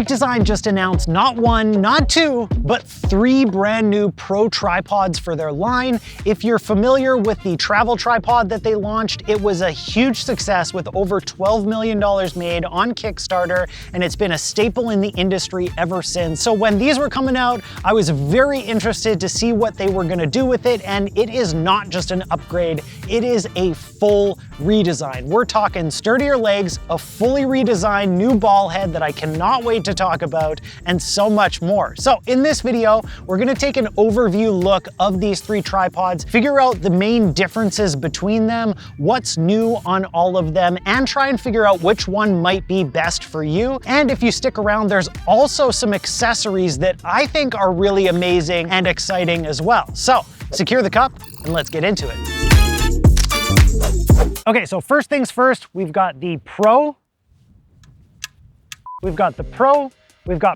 Design just announced not one, not two, but 3 brand new pro tripods for their line. If you're familiar with the travel tripod that they launched, it was a huge success with over $12 million made on Kickstarter, and it's been a staple in the industry ever since. So when these were coming out, I was very interested to see what they were gonna do with it, and it is not just an upgrade, it is a full redesign. We're talking sturdier legs, a fully redesigned new ball head that I cannot wait to talk about, and so much more. So in this video, we're gonna take an overview look of these 3 tripods, figure out the main differences between them, what's new on all of them, and try and figure out which one might be best for you. And if you stick around, there's also some accessories that I think are really amazing and exciting as well. So secure the cup and let's get into it. Okay, so first things first, we've got the Pro, we've got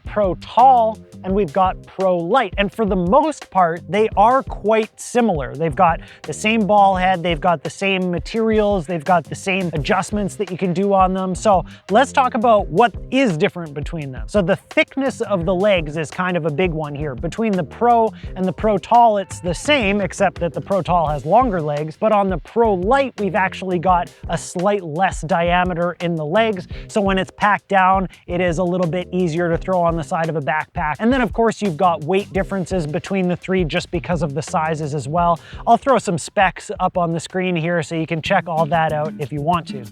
Pro Tall, and we've got Pro Light. And for the most part, they are quite similar. They've got the same ball head, they've got the same materials, they've got the same adjustments that you can do on them. So let's talk about what is different between them. So the thickness of the legs is kind of a big one here. Between the Pro and the Pro Tall, it's the same, except that the Pro Tall has longer legs. But on the Pro Light, we've actually got a slight less diameter in the legs. So when it's packed down, it is a little bit easier to throw on the side of a backpack. And then of course you've got weight differences between the 3 just because of the sizes as well. I'll throw some specs up on the screen here so you can check all that out if you want to.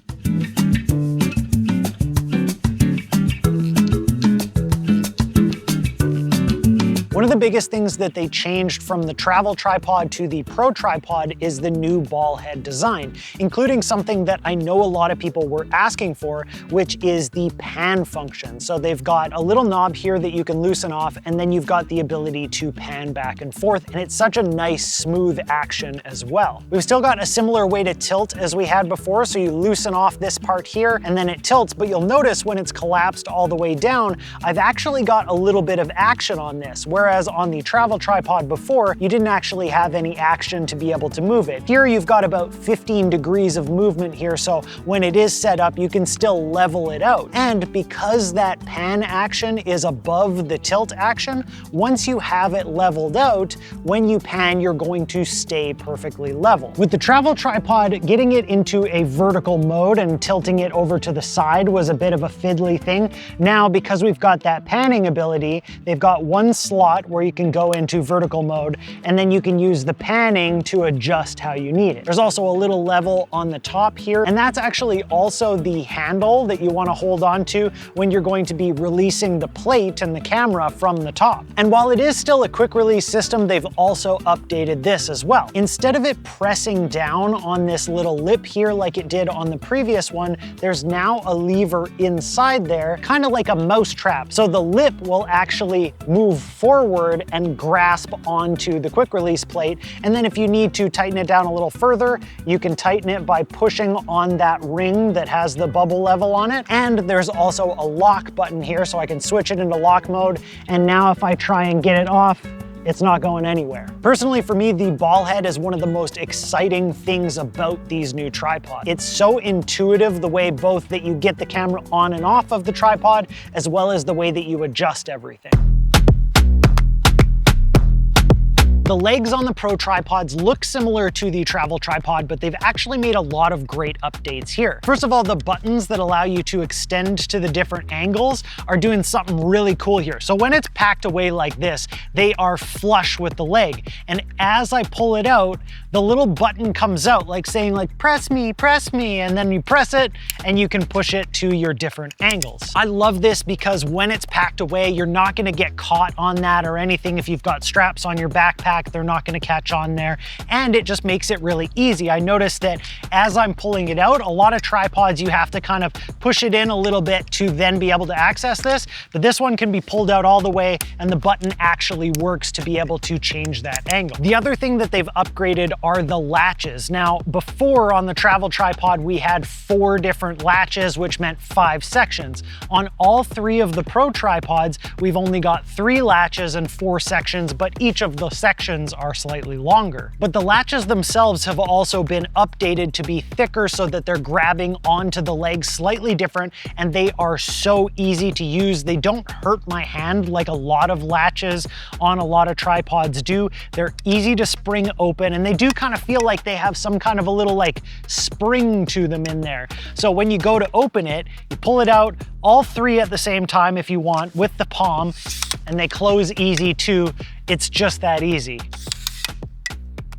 One of the biggest things that they changed from the travel tripod to the pro tripod is the new ball head design, including something that I know a lot of people were asking for, which is the pan function. So they've got a little knob here that you can loosen off, and then you've got the ability to pan back and forth, and it's such a nice smooth action as well. We've still got a similar way to tilt as we had before, so you loosen off this part here and then it tilts, but you'll notice when it's collapsed all the way down, I've actually got a little bit of action on this, whereas on the travel tripod before, you didn't actually have any action to be able to move it. Here you've got about 15 degrees of movement here, so when it is set up, you can still level it out. And because that pan action is above the tilt action, once you have it leveled out, when you pan, you're going to stay perfectly level. With the travel tripod, getting it into a vertical mode and tilting it over to the side was a bit of a fiddly thing. Now, because we've got that panning ability, they've got one slot where you can go into vertical mode, and then you can use the panning to adjust how you need it. There's also a little level on the top here, and that's actually also the handle that you want to hold on to when you're going to be releasing the plate and the camera from the top. And while it is still a quick release system, they've also updated this as well. Instead of it pressing down on this little lip here like it did on the previous one, there's now a lever inside there, kind of like a mouse trap. So the lip will actually move forward and grasp onto the quick release plate. And then if you need to tighten it down a little further, you can tighten it by pushing on that ring that has the bubble level on it. And there's also a lock button here, so I can switch it into lock mode. And now if I try and get it off, it's not going anywhere. Personally, for me, the ball head is one of the most exciting things about these new tripods. It's so intuitive, the way both that you get the camera on and off of the tripod, as well as the way that you adjust everything. The legs on the Pro tripods look similar to the travel tripod, but they've actually made a lot of great updates here. First of all, the buttons that allow you to extend to the different angles are doing something really cool here. So when it's packed away like this, they are flush with the leg. And as I pull it out, the little button comes out like saying like, press me, and then you press it and you can push it to your different angles. I love this because when it's packed away, you're not gonna get caught on that or anything. If you've got straps on your backpack, they're not gonna catch on there, and it just makes it really easy. I noticed that as I'm pulling it out, a lot of tripods, you have to kind of push it in a little bit to then be able to access this, but this one can be pulled out all the way, and the button actually works to be able to change that angle. The other thing that they've upgraded are the latches. Now, before on the travel tripod, we had 4 different latches, which meant 5 sections. On all 3 of the Pro tripods, we've only got 3 latches and 4 sections, but each of the sections sections are slightly longer. But the latches themselves have also been updated to be thicker so that they're grabbing onto the legs slightly different, and they are so easy to use. They don't hurt my hand like a lot of latches on a lot of tripods do. They're easy to spring open, and they do kind of feel like they have some kind of a little like spring to them in there. So when you go to open it, you pull it out, all three at the same time if you want, with the palm, and they close easy too. It's just that easy.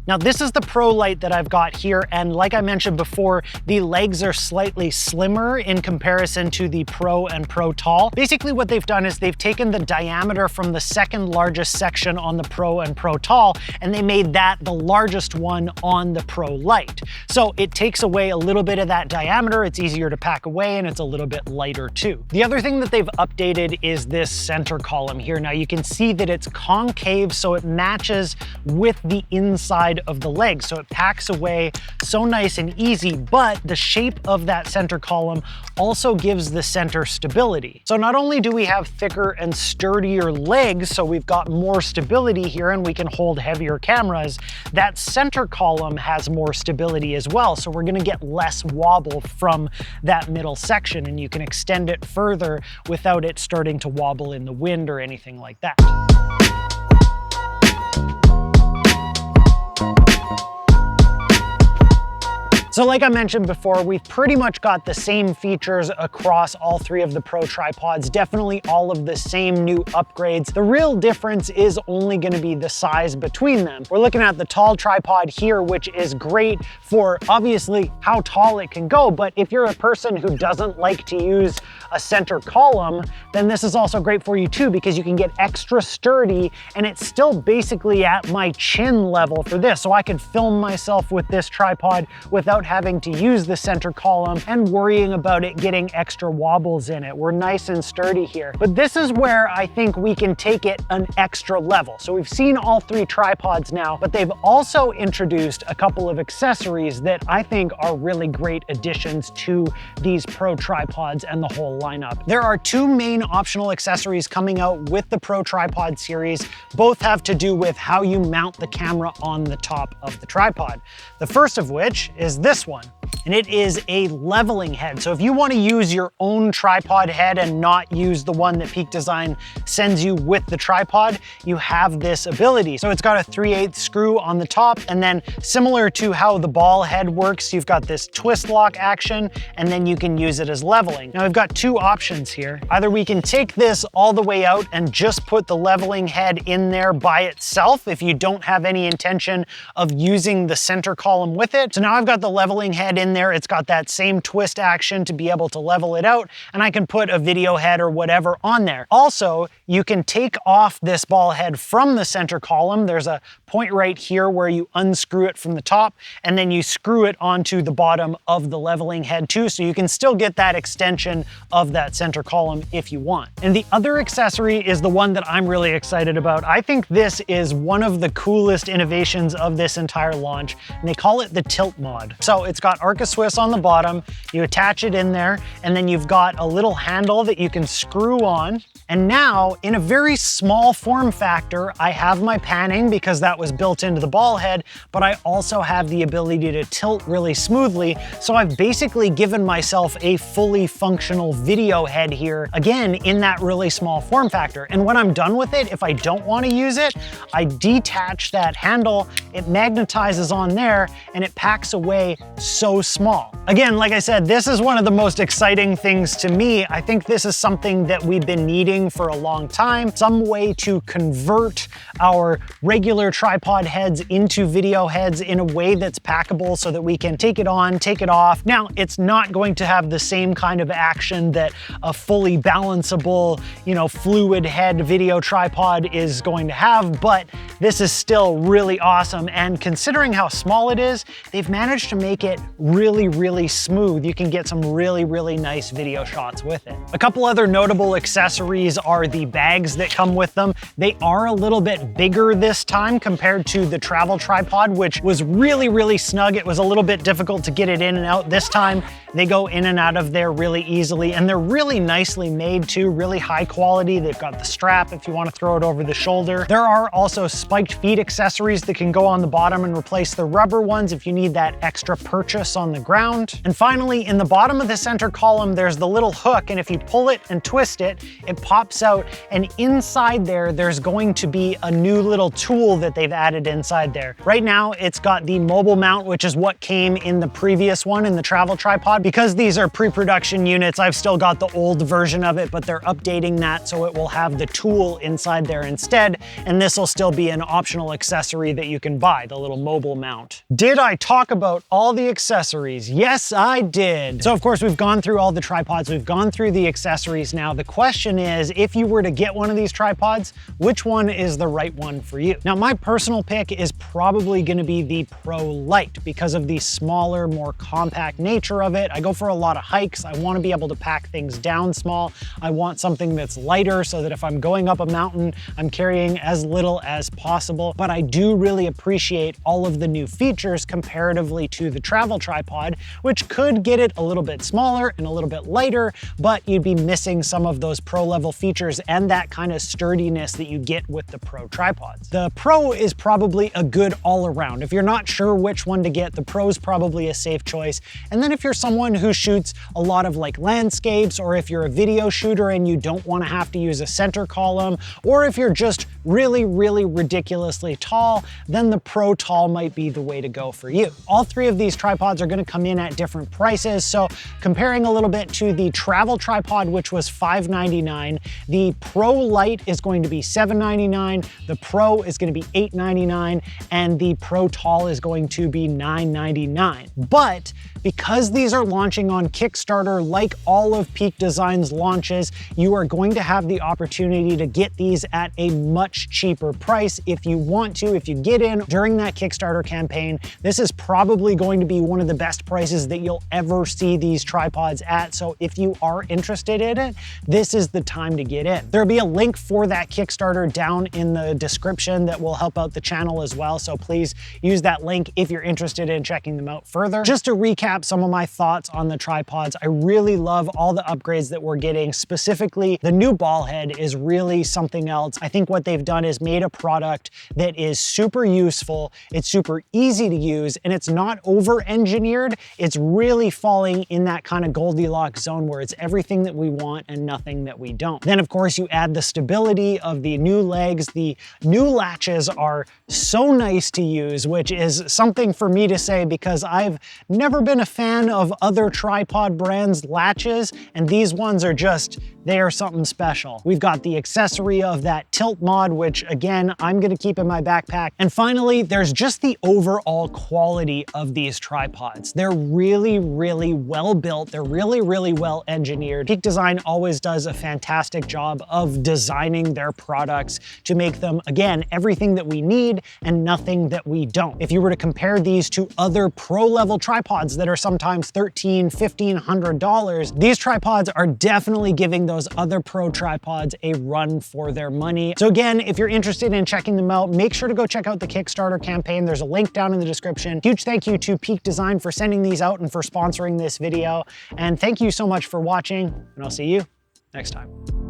Now this is the Pro light that I've got here, and like I mentioned before, the legs are slightly slimmer in comparison to the Pro and Pro Tall. Basically what they've done is they've taken the diameter from the second largest section on the Pro and Pro Tall, and they made that the largest one on the Pro Light. So it takes away a little bit of that diameter, it's easier to pack away, and it's a little bit lighter too. The other thing that they've updated is this center column here. Now you can see that it's concave, so it matches with the inside of the leg, so it packs away so nice and easy, but the shape of that center column also gives the center stability. So not only do we have thicker and sturdier legs, so we've got more stability here and we can hold heavier cameras, that center column has more stability as well, so we're gonna get less wobble from that middle section, and you can extend it further without it starting to wobble in the wind or anything like that. So like I mentioned before, we've pretty much got the same features across all three of the Pro tripods, definitely all of the same new upgrades. The real difference is only going to be the size between them. We're looking at the tall tripod here, which is great for obviously how tall it can go, but if you're a person who doesn't like to use a center column, then this is also great for you too, because you can get extra sturdy, and it's still basically at my chin level for this. So I could film myself with this tripod without having to use the center column and worrying about it getting extra wobbles in it. We're nice and sturdy here. But this is where I think we can take it an extra level. So we've seen all three tripods now, but they've also introduced a couple of accessories that I think are really great additions to these Pro tripods and the whole lineup. There are two main optional accessories coming out with the Pro tripod series. Both have to do with how you mount the camera on the top of the tripod. The first of which is this one, and it is a leveling head. So if you want to use your own tripod head and not use the one that Peak Design sends you with the tripod, you have this ability. So it's got a 3/8 screw on the top, and then similar to how the ball head works, you've got this twist lock action, and then you can use it as leveling. Now we've got two options here. Either we can take this all the way out and just put the leveling head in there by itself if you don't have any intention of using the center column with it. So now I've got the leveling head in there. It's got that same twist action to be able to level it out, and I can put a video head or whatever on there. Also, you can take off this ball head from the center column. There's a point right here where you unscrew it from the top, and then you screw it onto the bottom of the leveling head too, so you can still get that extension of that center column if you want. And the other accessory is the one that I'm really excited about. I think this is one of the coolest innovations of this entire launch, and they call it the tilt mod. So it's got Arca Swiss on the bottom, you attach it in there, and then you've got a little handle that you can screw on. And now, in a very small form factor, I have my panning because that was built into the ball head, but I also have the ability to tilt really smoothly. So I've basically given myself a fully functional video head here, again, in that really small form factor. And when I'm done with it, if I don't want to use it, I detach that handle, it magnetizes on there, and it packs away so small. Again, like I said, this is one of the most exciting things to me. I think this is something that we've been needing for a long time, some way to convert our regular tripod heads into video heads in a way that's packable so that we can take it on, take it off. Now, it's not going to have the same kind of action that a fully balanceable, fluid head video tripod is going to have, but this is still really awesome. And considering how small it is, they've managed to make it really, really smooth. You can get some really, really nice video shots with it. A couple other notable accessories are the bags that come with them. They are a little bit bigger this time compared to the travel tripod, which was really, really snug. It was a little bit difficult to get it in and out. This time, They go in and out of there really easily, and they're really nicely made too, really high quality. They've got the strap if you want to throw it over the shoulder. There are also spiked feet accessories that can go on the bottom and replace the rubber ones if you need that extra purchase on the ground. And finally, in the bottom of the center column, there's the little hook, and if you pull it and twist it, it pops out, and inside there's going to be a new little tool that they've added inside there. Right now, it's got the mobile mount, which is what came in the previous one, in the travel tripod. Because these are pre-production units, I've still got the old version of it, but they're updating that so it will have the tool inside there instead, and this will still be an optional accessory that you can buy, the little mobile mount. Did I talk about all the accessories? Yes, I did. So of course, we've gone through all the tripods, we've gone through the accessories. Now the question is, if you were to get one of these tripods, which one is the right one for you? Now my personal pick is probably gonna be the Pro Lite because of the smaller, more compact nature of it. I go for a lot of hikes. I wanna be able to pack things down small. I want something that's lighter so that if I'm going up a mountain, I'm carrying as little as possible. But I do really appreciate all of the new features comparatively to the travel tripod, which could get it a little bit smaller and a little bit lighter, but you'd be missing some of those pro level features and that kind of sturdiness that you get with the Pro tripods. The Pro is probably a good all around. If you're not sure which one to get, the Pro is probably a safe choice. And then if you're someone who shoots a lot of like landscapes, or if you're a video shooter and you don't want to have to use a center column, or if you're just really, really ridiculously tall, then the Pro Tall might be the way to go for you. All three of these tripods are going to come in at different prices. So comparing a little bit to the travel tripod, which was $599, the Pro Lite is going to be $799, the Pro is going to be $899, and the Pro Tall is going to be $999. But because these are launching on Kickstarter, like all of Peak Design's launches, you are going to have the opportunity to get these at a much cheaper price if you want to. If you get in during that Kickstarter campaign, this is probably going to be one of the best prices that you'll ever see these tripods at. So if you are interested in it, this is the time to get in. There'll be a link for that Kickstarter down in the description that will help out the channel as well. So please use that link if you're interested in checking them out further. Just to recap some of my thoughts on the tripods, I really love all the upgrades that we're getting. Specifically, the new ball head is really something else. I think what they've done is made a product that is super useful, it's super easy to use, and it's not over-engineered. It's really falling in that kind of Goldilocks zone where it's everything that we want and nothing that we don't. Then of course you add the stability of the new legs. The new latches are so nice to use, which is something for me to say because I've never been a fan of other tripod brands' latches, and these ones are just, they are something special. We've got the accessory of that tilt mod, which again, I'm gonna keep in my backpack. And finally, there's just the overall quality of these tripods. They're really, really well built. They're really, really well engineered. Peak Design always does a fantastic job of designing their products to make them, again, everything that we need and nothing that we don't. If you were to compare these to other pro level tripods that are sometimes $1,300, $1,500, these tripods are definitely giving those other pro tripods a run for their money. So again, if you're interested in checking them out, make sure to go check out the Kickstarter campaign. There's a link down in the description. Huge thank you to Peak Design for sending these out and for sponsoring this video. And thank you so much for watching, and I'll see you next time.